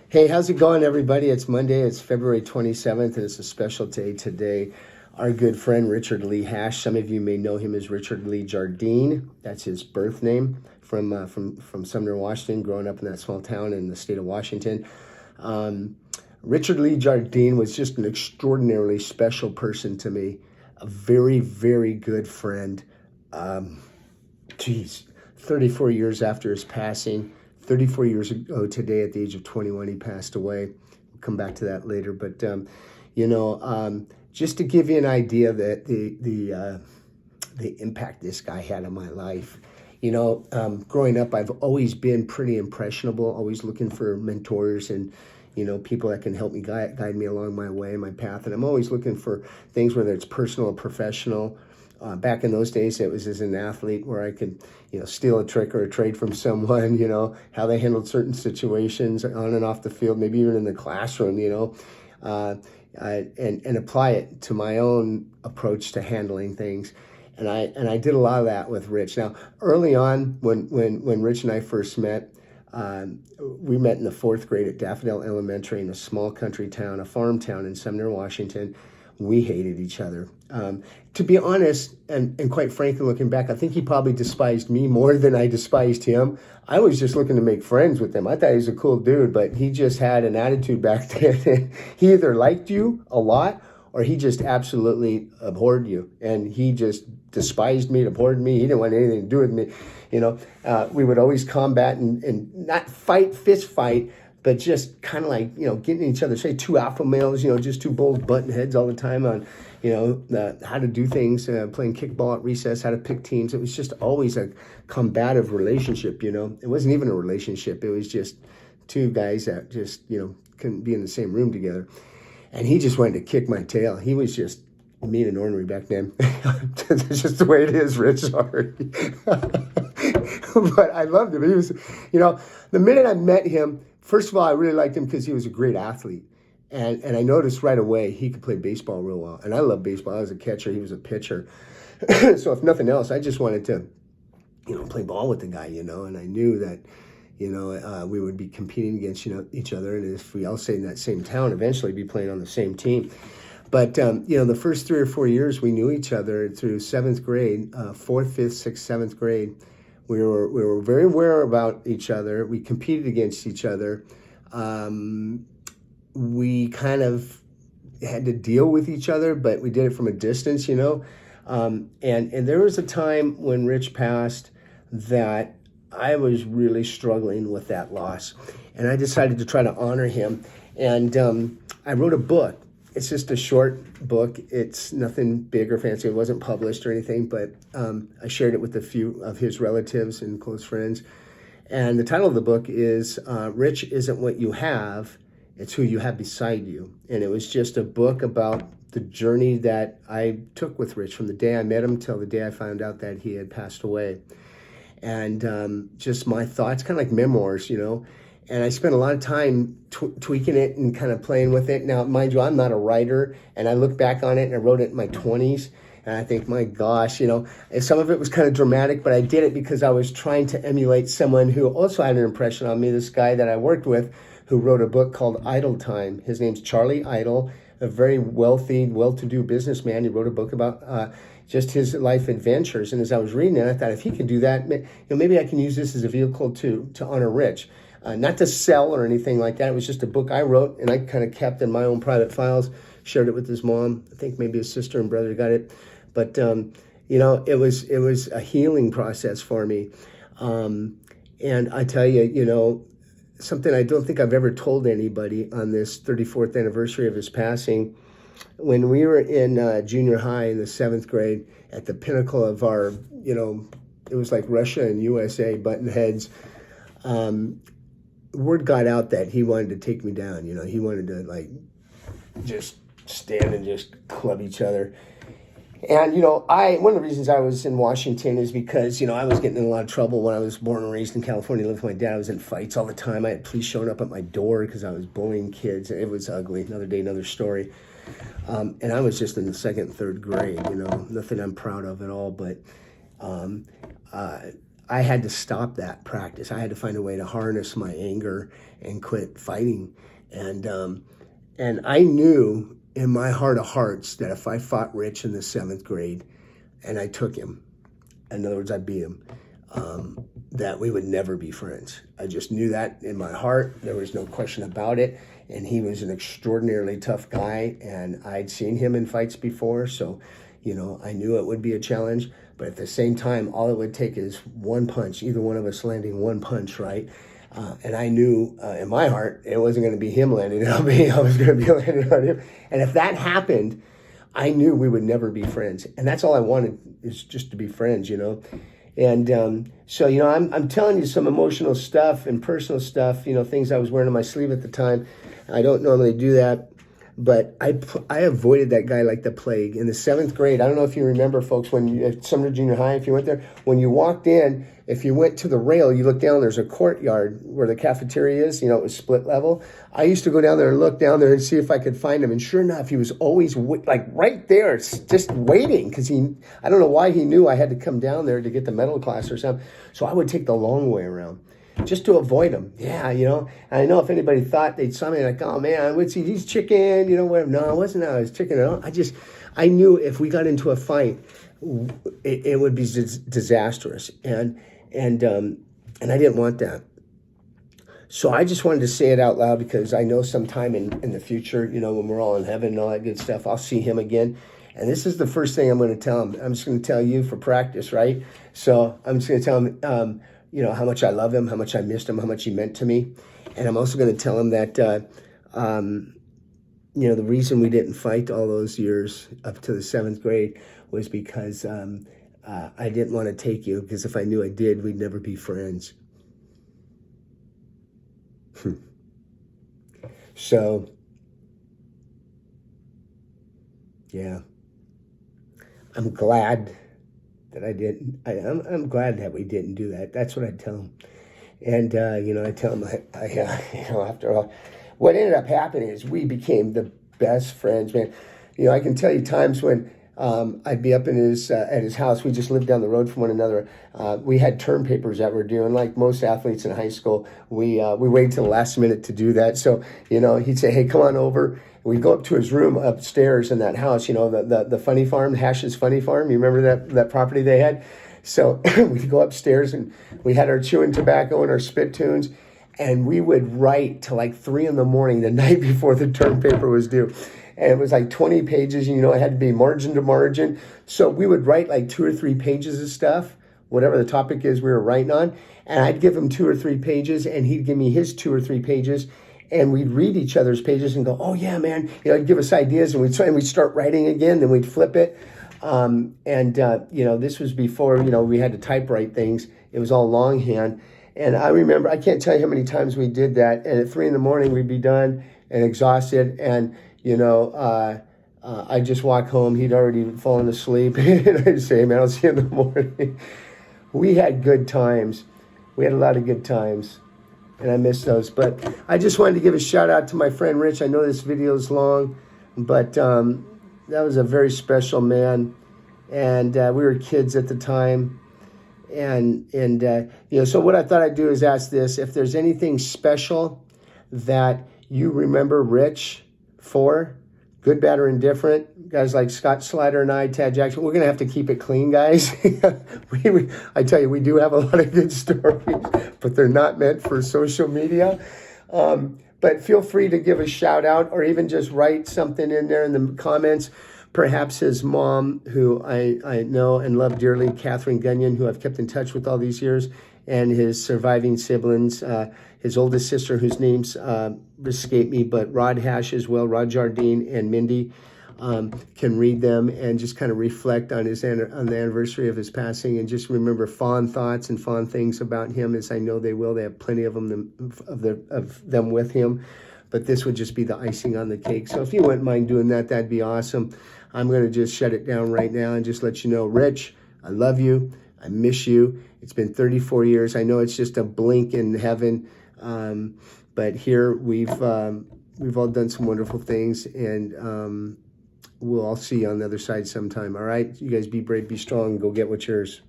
Hey, how's it going, everybody? It's Monday. It's February 27th, and it's a special day today. Our good friend Richard Lee Hash. Some of you may know him as Richard Lee Jardine. That's his birth name from Sumner, Washington. Growing up in that small town in the state of Washington. Um, Richard Lee Jardine was just an extraordinarily special person to me. A very, very good friend. Um, geez, 34 years after his passing. 34 years ago today, at the age of 21, he passed away. We'll come back to that later. But, just to give you an idea that the impact this guy had on my life. Growing up, I've always been pretty impressionable, always looking for mentors and, people that can help me guide me along my way, my path. And I'm always looking for things, whether it's personal or professional. Back in those days, it was as an athlete where I could, steal a trick or a trade from someone, how they handled certain situations on and off the field, maybe even in the classroom, and apply it to my own approach to handling things. And I did a lot of that with Rich. Now, early on, when Rich and I first met, we met in the fourth grade at Daffodil Elementary in a small country town, a farm town in Sumner, Washington. We hated each other. To be honest, and quite frankly, looking back, I think he probably despised me more than I despised him. I was just looking to make friends with him. I thought he was a cool dude, but he just had an attitude back then. He either liked you a lot or he just absolutely abhorred you. And he just despised me, abhorred me. He didn't want anything to do with me. We would always combat and not fight, fist fight, but just kind of like, getting each other, say two alpha males, just two bold button heads all the time on, how to do things, playing kickball at recess, how to pick teams. It was just always a combative relationship, It wasn't even a relationship. It was just two guys that just, couldn't be in the same room together. And he just wanted to kick my tail. He was just mean and ornery back then. It's just the way it is, Rich. Sorry. But I loved him. He was, the minute I met him, first of all, I really liked him because he was a great athlete. And I noticed right away he could play baseball real well. And I love baseball. I was a catcher. He was a pitcher. So if nothing else, I just wanted to, play ball with the guy, and I knew that, we would be competing against, each other. And if we all stayed in that same town, eventually be playing on the same team. But, the first 3 or 4 years we knew each other through seventh grade, fourth, fifth, sixth, seventh grade. We were very aware about each other. We competed against each other. We kind of had to deal with each other, but we did it from a distance, And there was a time when Rich passed that I was really struggling with that loss. And I decided to try to honor him. And I wrote a book. It's just a short book. It's nothing big or fancy. It wasn't published or anything, but I shared it with a few of his relatives and close friends. And the title of the book is Rich Isn't What You Have, It's Who You Have Beside You. And it was just a book about the journey that I took with Rich from the day I met him till the day I found out that he had passed away. And just my thoughts, kind of like memoirs, And I spent a lot of time tweaking it and kind of playing with it. Now, mind you, I'm not a writer, and I look back on it, and I wrote it in my 20s, and I think, my gosh, and some of it was kind of dramatic, but I did it because I was trying to emulate someone who also had an impression on me, this guy that I worked with who wrote a book called Idle Time. His name's Charlie Idle, a very wealthy, well-to-do businessman. He wrote a book about just his life adventures, and as I was reading it, I thought, if he could do that, maybe I can use this as a vehicle to honor Rich. Not to sell or anything like that. It was just a book I wrote, and I kind of kept in my own private files, shared it with his mom. I think maybe his sister and brother got it. But, it was a healing process for me. And I tell you, something I don't think I've ever told anybody on this 34th anniversary of his passing. When we were in junior high in the seventh grade, at the pinnacle of our, it was like Russia and USA button heads. Word got out that he wanted to take me down. He wanted to just stand and just club each other. And, one of the reasons I was in Washington is because, I was getting in a lot of trouble when I was born and raised in California, lived with my dad. I was in fights all the time. I had police showing up at my door because I was bullying kids. It was ugly. Another day, another story. And I was just in the second, third grade, nothing I'm proud of at all. But I had to stop that practice. I had to find a way to harness my anger and quit fighting. And I knew in my heart of hearts that if I fought Rich in the 7th grade and I took him, in other words, I beat him, that we would never be friends. I just knew that in my heart. There was no question about it. And he was an extraordinarily tough guy, and I'd seen him in fights before, so, you know, I knew it would be a challenge. But at the same time, all it would take is one punch, either one of us landing one punch, right? And I knew in my heart it wasn't going to be him landing it on me. I was going to be landing on him. And if that happened, I knew we would never be friends. And that's all I wanted, is just to be friends, you know. And so, you know, I'm telling you some emotional stuff and personal stuff, you know, things I was wearing on my sleeve at the time. I don't normally do that, but I avoided that guy like the plague. In the 7th grade, I don't know if you remember, folks, when you at Sumner Junior High, if you went there, when you walked in, if you went to the rail, you look down, there's a courtyard where the cafeteria is, you know, it was split level. I used to go down there and look down there and see if I could find him. And sure enough, he was always like right there, just waiting, because I don't know why he knew I had to come down there to get the metal class or something. So I would take the long way around just to avoid him. Yeah, you know, and I know if anybody thought they'd saw me like, oh man, what's he? He's chicken, you know, whatever. No, it wasn't that I was chicken at all. I knew if we got into a fight, it would be disastrous. And I didn't want that. So I just wanted to say it out loud, because I know sometime in the future, you know, when we're all in heaven and all that good stuff, I'll see him again. And this is the first thing I'm going to tell him. I'm just going to tell you for practice, right? So I'm just going to tell him, you know, how much I love him, how much I missed him, how much he meant to me. And I'm also going to tell him that, you know, the reason we didn't fight all those years up to the 7th grade was because I didn't want to take you, because if I knew I did, we'd never be friends. So, yeah, I'm glad that I didn't. I'm glad that we didn't do that. That's what I tell him. And, you know, I tell him, you know, after all, what ended up happening is we became the best friends, man. You know, I can tell you times when I'd be up in at his house. We just lived down the road from one another. We had term papers that we're doing, like most athletes in high school. We waited till the last minute to do that. So, you know, he'd say, hey, come on over. We'd go up to his room upstairs in that house, you know, the Funny Farm, Hash's Funny Farm. You remember that property they had? So we'd go upstairs and we had our chewing tobacco and our spit tunes, and we would write till like 3 a.m. the night before the term paper was due. And it was like 20 pages, and, you know, it had to be margin to margin. So we would write like 2 or 3 pages of stuff, whatever the topic is we were writing on. And I'd give him 2 or 3 pages, and he'd give me his 2 or 3 pages. And we'd read each other's pages and go, oh, yeah, man. You know, he'd give us ideas, and we'd start writing again, then we'd flip it. You know, this was before, you know, we had to typewrite things. It was all longhand. And I remember, I can't tell you how many times we did that. And at 3 a.m, we'd be done and exhausted. And, you know, I'd just walk home. He'd already fallen asleep. And I'd say, hey, man, I'll see you in the morning. We had good times. We had a lot of good times. And I miss those. But I just wanted to give a shout out to my friend Rich. I know this video is long, but that was a very special man. And we were kids at the time. And you know, so what I thought I'd do is ask this: if there's anything special that you remember Rich for, good, bad, or indifferent, guys like Scott Slider and I, Tad Jackson, we're going to have to keep it clean, guys. I tell you, we do have a lot of good stories, but they're not meant for social media. But feel free to give a shout out, or even just write something in there in the comments. Perhaps his mom, who I know and love dearly, Catherine Gunyon, who I've kept in touch with all these years, and his surviving siblings, his oldest sister, whose names escape me, but Rod Hash as well, Rod Jardine and Mindy, can read them and just kind of reflect on on the anniversary of his passing, and just remember fond thoughts and fond things about him, as I know they will. They have plenty of them with him. But this would just be the icing on the cake. So if you wouldn't mind doing that, that'd be awesome. I'm going to just shut it down right now and just let you know, Rich, I love you. I miss you. It's been 34 years. I know it's just a blink in heaven. But here we've all done some wonderful things, and we'll all see you on the other side sometime. All right? You guys be brave, be strong, go get what's yours.